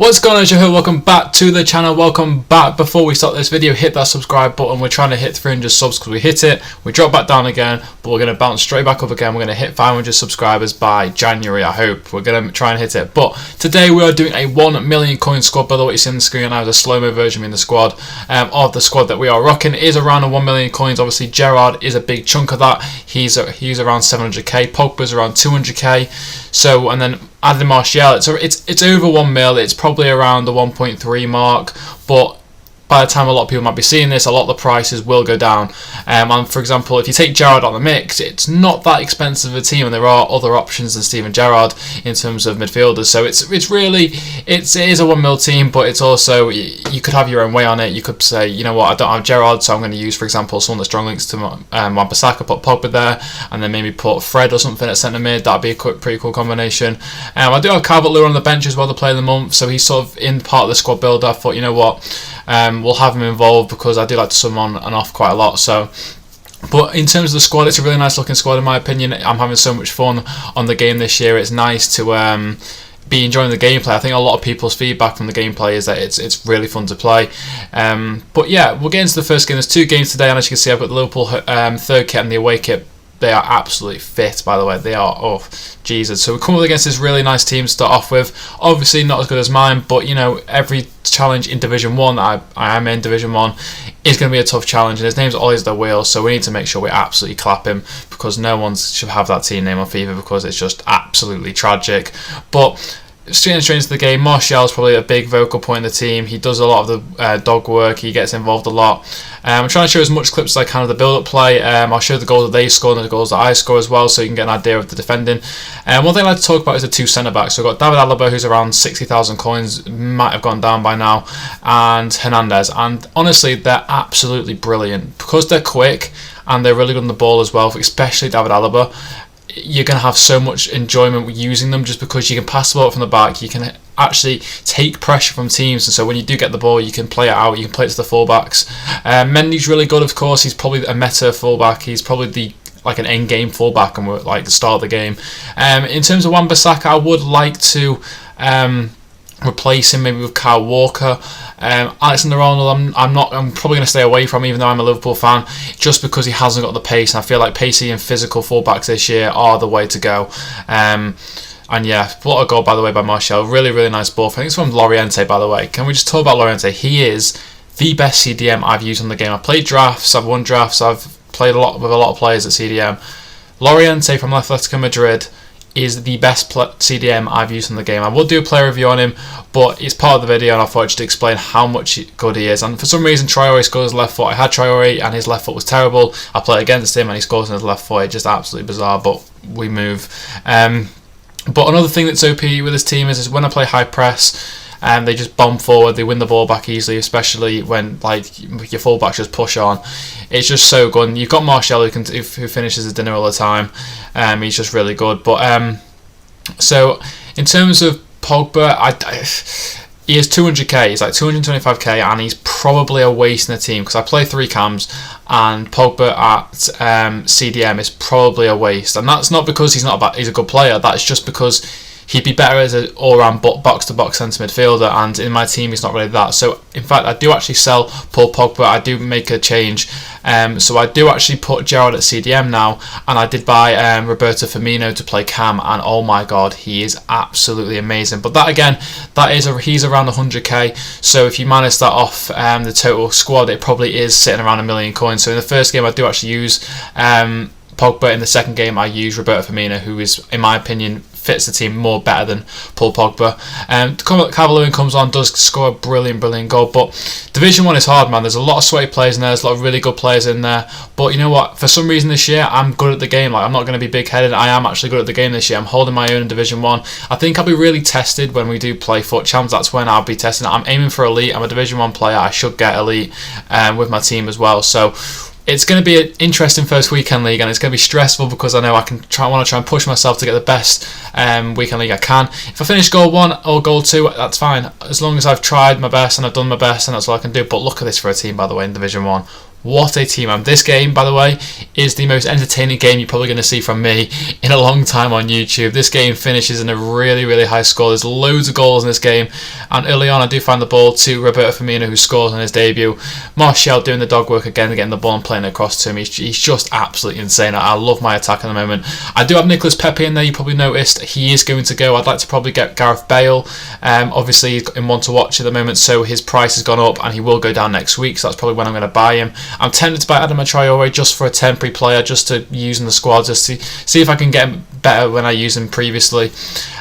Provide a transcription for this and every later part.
What's going on, here? Welcome back to the channel. Welcome back. Before we start this video, hit that subscribe button. We're trying to hit 300 subs because we hit it. We dropped back down again, but we're going to bounce straight back up again. We're going to hit 500 subscribers by January, I hope. We're going to try and hit it. But today we are doing a 1 million coin squad. By the way, what you see on the screen now is a slow-mo version of the squad. Of the squad that we are rocking. It is around 1 million coins. Obviously, Gerrard is a big chunk of that. He's around 700k. Pogba's around 200k. So, and then adding Martial, it's over 1 mil. It's probably around the 1.3 mark, but by the time a lot of people might be seeing this, a lot of the prices will go down. And for example, if you take Gerrard on the mix, it's not that expensive of a team, and there are other options than Steven Gerrard in terms of midfielders. So it is a 1 mil team, but it's also, you could have your own way on it. You could say, you know what, I don't have Gerrard, so I'm going to use, for example, someone that's strong links to Wan-Bissaka, put Pogba there, and then maybe put Fred or something at centre mid. That'd be a pretty cool combination. I do have Calvert-Lewin on the bench as well, the player of the month, so he's sort of in part of the squad builder. I thought, you know what, we'll have him involved because I do like to sum on and off quite a lot. So, but in terms of the squad, it's a really nice looking squad in my opinion. I'm having so much fun on the game this year. It's nice to be enjoying the gameplay. I think a lot of people's feedback from the gameplay is that it's really fun to play. But yeah, we'll get into the first game. There's 2 games today, and as you can see, I've got the Liverpool third kit and the away kit. They are absolutely fit, by the way. They are, oh, Jesus. So we come up against this really nice team to start off with. Obviously not as good as mine, but, you know, every challenge in Division 1, I am in Division 1, is going to be a tough challenge. And his name's always the wheel, so we need to make sure we absolutely clap him, because no one should have that team name on FIFA, because it's just absolutely tragic. But straight into the game, Martial is probably a big vocal point in the team. He does a lot of the dog work. He gets involved a lot. I'm trying to show as much clips as I can of the build-up play. I'll show the goals that they score and the goals that I score as well, so you can get an idea of the defending. One thing I'd like to talk about is the 2 centre-backs. So we've got David Alaba, who's around 60,000 coins, might have gone down by now, and Hernandez. And honestly, they're absolutely brilliant. Because they're quick and they're really good on the ball as well, especially David Alaba. You're going to have so much enjoyment using them, just because you can pass the ball from the back, you can actually take pressure from teams, and so when you do get the ball, you can play it out, you can play it to the fullbacks. Mendy's really good, of course. He's probably a meta fullback. He's probably like an end game fullback, and we're like the start of the game. In terms of Wan-Bissaka, I would like to replace him maybe with Kyle Walker. Alexander-Arnold, I'm probably going to stay away from, even though I'm a Liverpool fan, just because he hasn't got the pace, and I feel like pacey and physical fullbacks this year are the way to go. And yeah, what a goal, by the way, by Martial. Really, really nice ball. I think it's from Loriente, by the way. Can we just talk about Loriente? He is the best CDM I've used on the game. I've played drafts, I've won drafts, I've played a lot with a lot of players at CDM. Loriente from Atletico Madrid is the best CDM I've used in the game. I will do a player review on him, but it's part of the video, and I thought just to explain how much good he is. And for some reason, Traore scores his left foot. I had Traore, and his left foot was terrible. I played against him, and he scores on his left foot. It's just absolutely bizarre, but we move. But another thing that's OP with this team is when I play high press, and they just bomb forward, they win the ball back easily, especially when like your fullbacks just push on. It's just so good. And you've got Martial who finishes the dinner all the time. He's just really good. But so in terms of Pogba, he is 200k. He's like 225k, and he's probably a waste in the team, because I play 3 cams, and Pogba at CDM is probably a waste. And that's not because he's a good player. That's just because he'd be better as an all-round box-to-box centre midfielder, and in my team he's not really that. So, in fact, I do actually sell Paul Pogba. I do make a change. So I do actually put Gerrard at CDM now, and I did buy Roberto Firmino to play cam, and oh my god, he is absolutely amazing. But that again, he's around 100k. So if you minus that off the total squad, it probably is sitting around 1 million coins. So in the first game, I do actually use Pogba. In the second game, I use Roberto Firmino, who is, in my opinion, fits the team more better than Paul Pogba. Calvert-Lewin comes on, does score a brilliant goal. But Division 1 is hard, man. There's a lot of sweaty players in there. There's a lot of really good players in there. But you know what? For some reason this year, I'm good at the game. Like, I'm not going to be big-headed. I am actually good at the game this year. I'm holding my own in Division 1. I think I'll be really tested when we do play FUT Champs. That's when I'll be testing. I'm aiming for Elite. I'm a Division 1 player. I should get Elite with my team as well. So it's going to be an interesting first weekend league, and it's going to be stressful because I know I want to try and push myself to get the best weekend league I can. If I finish goal 1 or goal 2, that's fine, as long as I've tried my best and I've done my best, and that's all I can do. But look at this for a team, by the way, in Division 1. What a team. And this game, by the way, is the most entertaining game you're probably going to see from me in a long time on YouTube. This game finishes in a really, really high score. There's loads of goals in this game. And early on, I do find the ball to Roberto Firmino, who scores on his debut. Martial doing the dog work again, getting the ball and playing it across to him. He's just absolutely insane. I love my attack at the moment. I do have Nicolas Pepe in there. You probably noticed he is going to go. I'd like to probably get Gareth Bale. Obviously, he's in one to watch at the moment, so his price has gone up and he will go down next week. So that's probably when I'm going to buy him. I'm tempted to buy Adama Traore just for a temporary player, just to use in the squad, just to see if I can get him better when I used him previously.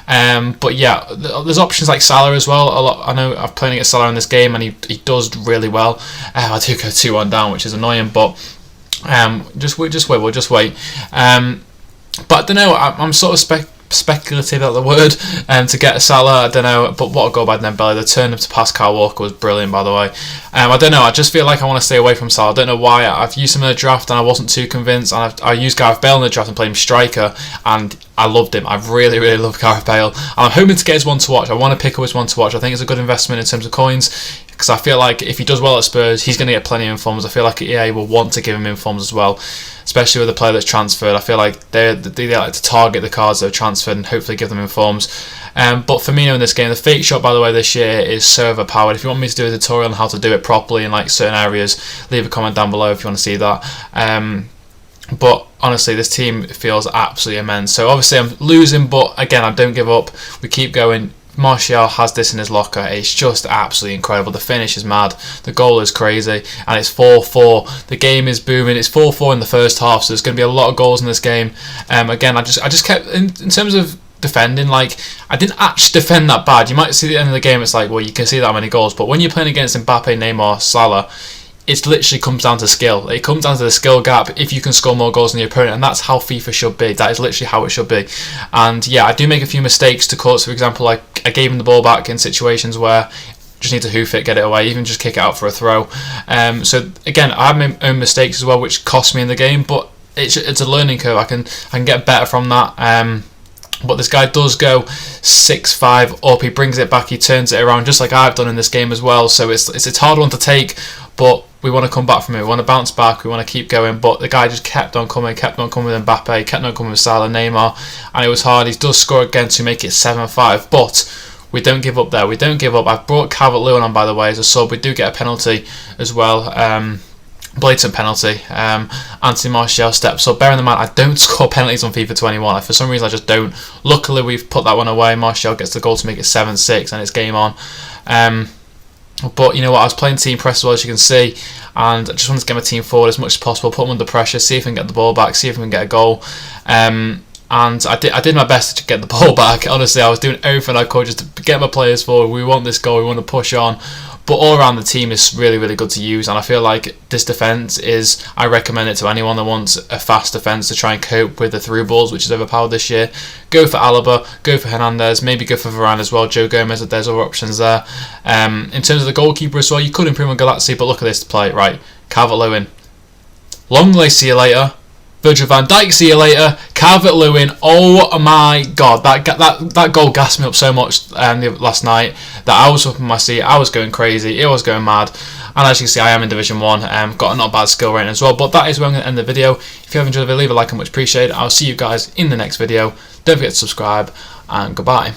But yeah, there's options like Salah as well. I know I'm playing against Salah in this game, and he does really well. I do go 2-1 down, which is annoying, but just wait. But I don't know. I'm sort of speculative at the word to get a Salah. I don't know, but what a goal by Dembele. The turn up to Pascal Walker was brilliant, by the way. I don't know, I just feel like I want to stay away from Salah. I don't know why. I've used him in the draft and I wasn't too convinced, and I used Gareth Bale in the draft and played him striker, and I loved him. I really, really loved Gareth Bale, and I'm hoping to get his one to watch. I want to pick up his one to watch. I think it's a good investment in terms of coins, because I feel like if he does well at Spurs, he's going to get plenty of informs. I feel like EA will want to give him informs as well, especially with a player that's transferred. I feel like they like to target the cards that are transferred and hopefully give them informs. But Firmino in this game, the fake shot, by the way, this year is so overpowered. If you want me to do a tutorial on how to do it properly in like certain areas, leave a comment down below if you want to see that. But honestly, this team feels absolutely immense. So obviously I'm losing, but again, I don't give up. We keep going. Martial has this in his locker. It's just absolutely incredible. The finish is mad. The goal is crazy. And it's 4-4. The game is booming. It's 4-4 in the first half, so there's going to be a lot of goals in this game. Again, I just kept, in terms of defending, like, I didn't actually defend that bad. You might see at the end of the game, it's like, well, you can see that many goals. But when you're playing against Mbappe, Neymar, Salah, it literally comes down to skill. It comes down to the skill gap if you can score more goals than your opponent, and that's how FIFA should be. That is literally how it should be. And yeah, I do make a few mistakes to cause. For example, like I gave him the ball back in situations where just need to hoof it, get it away, even just kick it out for a throw. So again, I have my own mistakes as well, which cost me in the game, but it's a learning curve. I can get better from that. But this guy does go 6-5 up. He brings it back. He turns it around, just like I've done in this game as well. So it's a hard one to take, but we want to come back from it. We want to bounce back. We want to keep going. But the guy just kept on coming with Mbappe, kept on coming with Salah, Neymar, and it was hard. He does score again to make it 7-5, but we don't give up there. We don't give up. I've brought Calvert-Lewin on, by the way, as a sub. We do get a penalty as well. Blatant penalty. Anthony Martial steps up. Bearing in mind, I don't score penalties on FIFA 21. For some reason, I just don't. Luckily, we've put that one away. Martial gets the goal to make it 7-6, and it's game on. But you know what? I was playing team press as well, as you can see, and I just wanted to get my team forward as much as possible, put them under pressure, see if we can get the ball back, see if we can get a goal. And I did my best to get the ball back. Honestly, I was doing everything I could just to get my players forward. We want this goal. We want to push on. But all around the team is really, really good to use, and I feel like this defence I recommend it to anyone that wants a fast defence to try and cope with the through balls, which is overpowered this year. Go for Alaba, go for Hernandez, maybe go for Varane as well, Joe Gomez, there's other options there. In terms of the goalkeeper as well, you could improve on Galazzi, but look at this play, right, Calvert-Lewin. Longley, see you later. Virgil van Dijk, see you later. Calvert-Lewin, oh my god, that goal gassed me up so much last night that I was up in my seat. I was going crazy, it was going mad, and as you can see, I am in Division 1. Got a not bad skill rating as well. But that is where I'm going to end the video. If you have enjoyed the video, leave a like, and much appreciated. I'll see you guys in the next video. Don't forget to subscribe, and goodbye.